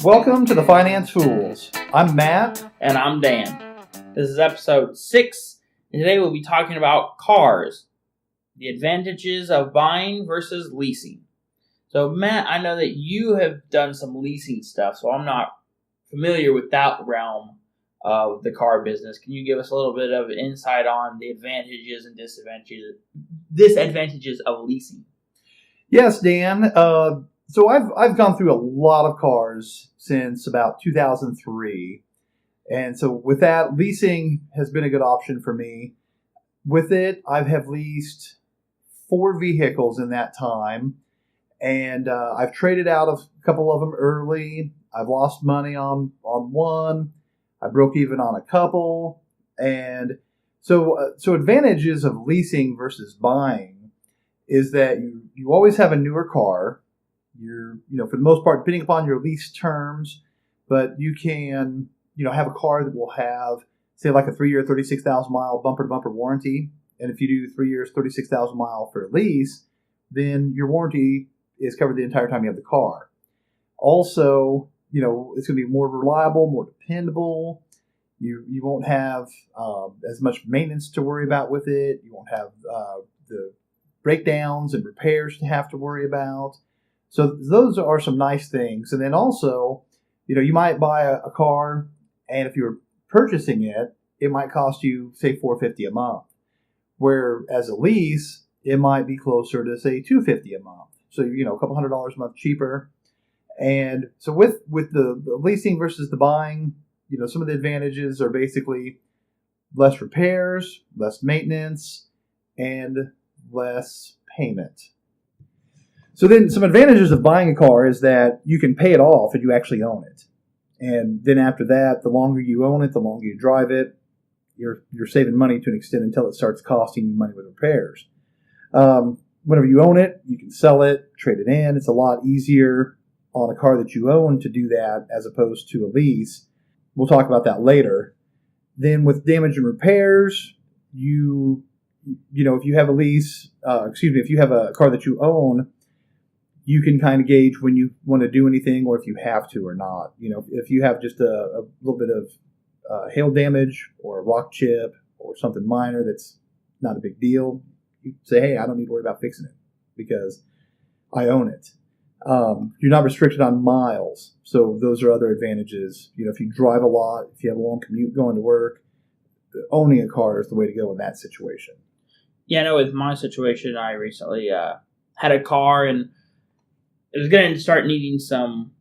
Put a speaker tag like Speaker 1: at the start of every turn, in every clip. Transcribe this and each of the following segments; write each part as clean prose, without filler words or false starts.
Speaker 1: Welcome to the Finance Fools. I'm Matt.
Speaker 2: And I'm Dan. This is episode 6, and today we'll be talking about cars. The advantages of buying versus leasing. So Matt, I know that you have done some leasing stuff, so I'm not familiar with that realm of the car business. Can you give us a little bit of insight on the advantages and disadvantages of leasing?
Speaker 1: Yes, Dan. So I've gone through a lot of cars since about 2003. And so with that, leasing has been a good option for me. With it, I have leased 4 vehicles in that time. And I've traded out a couple of them early. I've lost money on one. I broke even on a couple. And so advantages of leasing versus buying is that you always have a newer car. You're, for the most part, depending upon your lease terms, but you can, have a car that will have, say, like a 3-year, 36,000 mile bumper-to-bumper warranty. And if you do 3 years, 36,000 mile for a lease, then your warranty is covered the entire time you have the car. Also, it's going to be more reliable, more dependable. You won't have as much maintenance to worry about with it. You won't have the breakdowns and repairs to have to worry about. So those are some nice things. And then also, you might buy a car, and if you're purchasing it, it might cost you, say, $450 a month. Where as a lease, it might be closer to, say, $250 a month. So, a couple $100 a month cheaper. And so with the leasing versus the buying, some of the advantages are basically less repairs, less maintenance, and less payment. So then some advantages of buying a car is that you can pay it off if you actually own it. And then after that, the longer you own it, the longer you drive it, you're saving money to an extent until it starts costing you money with repairs. Whenever you own it, you can sell it, trade it in. It's a lot easier on a car that you own to do that as opposed to a lease. We'll talk about that later. Then with damage and repairs, if you have a lease, if you have a car that you own, you can kind of gauge when you want to do anything or if you have to or not. If you have just a little bit of hail damage or a rock chip or something minor that's not a big deal, you say, hey, I don't need to worry about fixing it because I own it. You're not restricted on miles. So those are other advantages. If you drive a lot, if you have a long commute going to work, owning a car is the way to go in that situation.
Speaker 2: Yeah, I know with my situation, I recently had a car and it was going to start needing some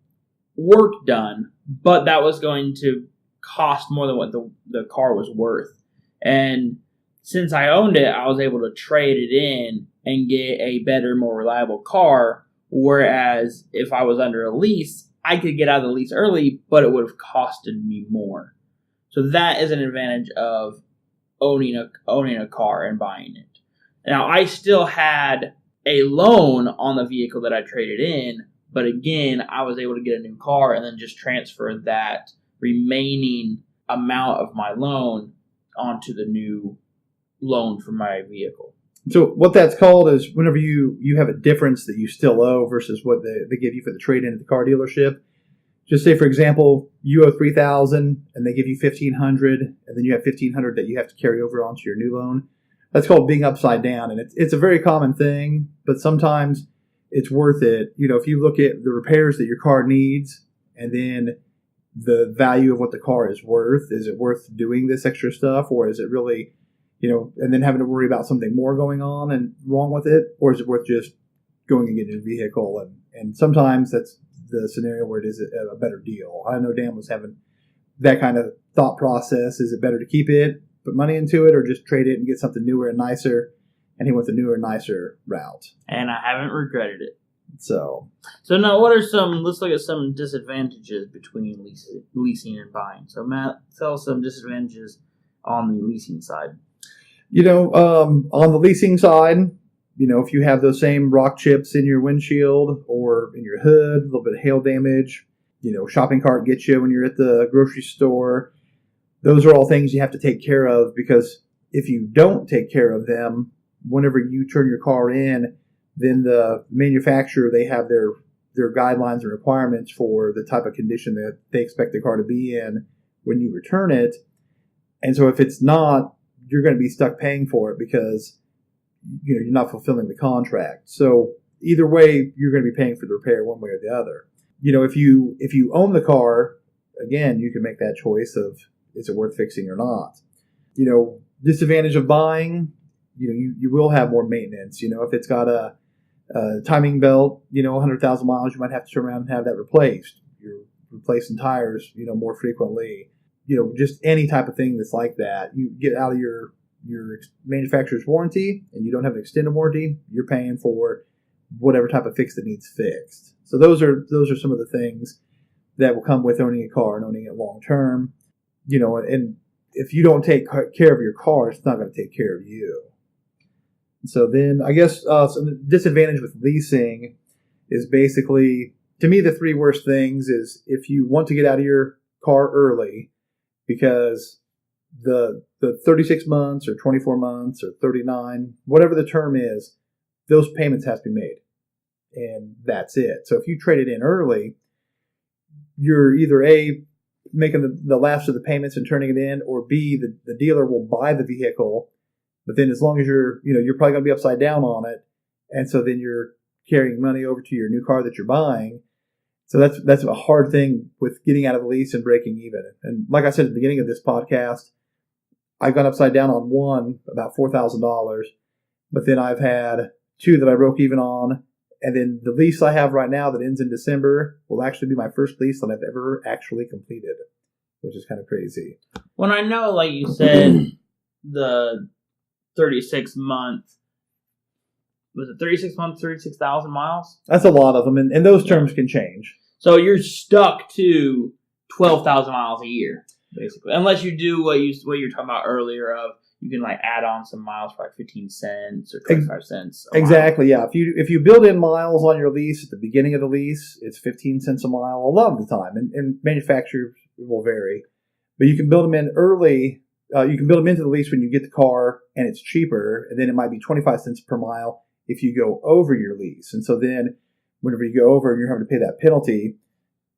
Speaker 2: work done, but that was going to cost more than what the car was worth. And since I owned it, I was able to trade it in and get a better, more reliable car. Whereas if I was under a lease, I could get out of the lease early, but it would have costed me more. So that is an advantage of owning a car and buying it. Now, I still had a loan on the vehicle that I traded in, but again, I was able to get a new car and then just transfer that remaining amount of my loan onto the new loan for my vehicle.
Speaker 1: So what that's called is whenever you have a difference that you still owe versus what they give you for the trade-in at the car dealership. Just say, for example, you owe $3,000 and they give you $1,500, and then you have $1,500 that you have to carry over onto your new loan. That's called being upside down, and it's a very common thing, but sometimes it's worth it. If you look at the repairs that your car needs and then the value of what the car is it worth doing this extra stuff, or is it really, and then having to worry about something more going on and wrong with it, or is it worth just going and getting a vehicle? And sometimes that's the scenario where it is a better deal. I know Dan was having that kind of thought process. Is it better to keep it, put money into it, or just trade it and get something newer and nicer? And he went the newer and nicer route.
Speaker 2: And I haven't regretted it.
Speaker 1: So
Speaker 2: now let's look at some disadvantages between leasing and buying. So Matt, tell us some disadvantages on the leasing side.
Speaker 1: On the leasing side, if you have those same rock chips in your windshield or in your hood, a little bit of hail damage, shopping cart gets you when you're at the grocery store. Those are all things you have to take care of, because if you don't take care of them, whenever you turn your car in, then the manufacturer, they have their guidelines and requirements for the type of condition that they expect the car to be in when you return it. And so if it's not, you're going to be stuck paying for it because you're not fulfilling the contract. So either way, you're going to be paying for the repair one way or the other. If you own the car, again, you can make that choice of, is it worth fixing or not? Disadvantage of buying, you will have more maintenance. If it's got a timing belt, 100,000 miles, you might have to turn around and have that replaced. You're replacing tires, more frequently. Just any type of thing that's like that. You get out of your manufacturer's warranty and you don't have an extended warranty, you're paying for whatever type of fix that needs fixed. So those are some of the things that will come with owning a car and owning it long term. And if you don't take care of your car, it's not going to take care of you. So then I guess some disadvantage with leasing is basically, to me, the three worst things is if you want to get out of your car early because the 36 months or 24 months or 39, whatever the term is, those payments have to be made. And that's it. So if you trade it in early, you're either A, making the last of the payments and turning it in, or B, the dealer will buy the vehicle, but then as long as you're probably going to be upside down on it, and so then you're carrying money over to your new car that you're buying. So that's a hard thing with getting out of the lease and breaking even. And like I said at the beginning of this podcast, I've gone upside down on one, about $4,000, but then I've had two that I broke even on. And then the lease I have right now that ends in December will actually be my first lease that I've ever actually completed, which is kind of crazy.
Speaker 2: When I know, like you said, the 36-month, was it 36 months, 36,000 miles?
Speaker 1: That's a lot of them, and those terms can change.
Speaker 2: So you're stuck to 12,000 miles a year, basically, unless you do what you're talking about earlier of, you can add on some miles for 15 cents or 25 cents.
Speaker 1: Exactly, yeah. If you build in miles on your lease at the beginning of the lease, it's 15 cents a mile a lot of the time. And manufacturers will vary. But you can build them in early. You can build them into the lease when you get the car and it's cheaper. And then it might be 25 cents per mile if you go over your lease. And so then whenever you go over and you're having to pay that penalty,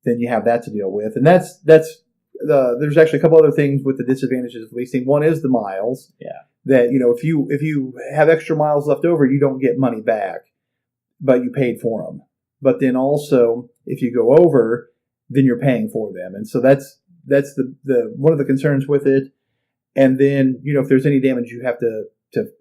Speaker 1: then you have that to deal with. And there's actually a couple other things with the disadvantages of leasing. One is the miles.
Speaker 2: Yeah.
Speaker 1: That, if you have extra miles left over, you don't get money back, but you paid for them. But then also, if you go over, then you're paying for them. And so that's the one of the concerns with it. And then, if there's any damage, you have to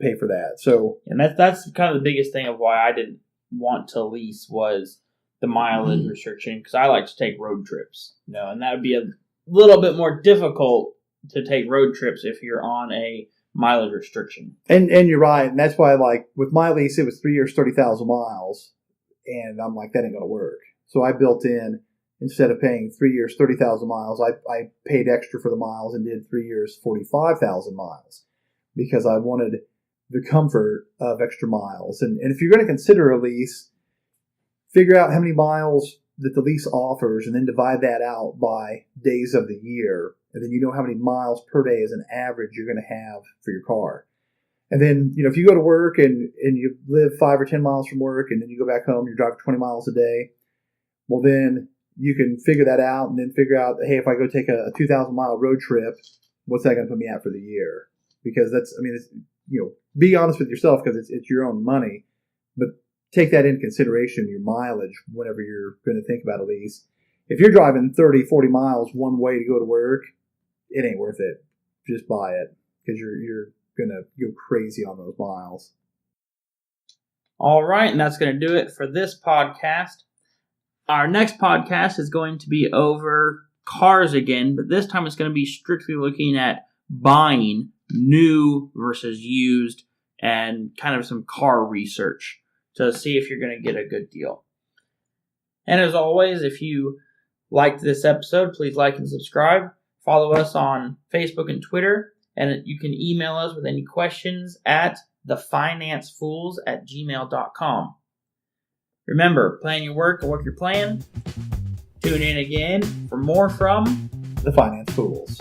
Speaker 1: pay for that. So,
Speaker 2: and that's kind of the biggest thing of why I didn't want to lease was the mileage restriction, because I like to take road trips, and that would be a little bit more difficult to take road trips if you're on a mileage restriction.
Speaker 1: And you're right. And that's why, with my lease, it was 3 years, 30,000 miles. And I'm like, that ain't going to work. So I built in, instead of paying 3 years, 30,000 miles, I paid extra for the miles and did 3 years, 45,000 miles, because I wanted the comfort of extra miles. And if you're going to consider a lease, figure out how many miles that the lease offers and then divide that out by days of the year. And then how many miles per day as an average you're going to have for your car. And then, if you go to work and you live 5 or 10 miles from work and then you go back home, you're driving 20 miles a day, well, then you can figure that out and then figure out, hey, if I go take a 2,000-mile road trip, what's that going to put me at for the year? Because be honest with yourself, because it's your own money, but take that into consideration, your mileage, whenever you're going to think about a lease. If you're driving 30, 40 miles one way to go to work, it ain't worth it. Just buy it, because you're going to go crazy on those miles.
Speaker 2: All right, and that's going to do it for this podcast. Our next podcast is going to be over cars again, but this time it's going to be strictly looking at buying new versus used and kind of some car research to see if you're going to get a good deal. And as always, if you liked this episode, please like and subscribe. Follow us on Facebook and Twitter, and you can email us with any questions at thefinanceFools@gmail.com. Remember, plan your work and work your plan. Tune in again for more from
Speaker 1: The Finance Fools.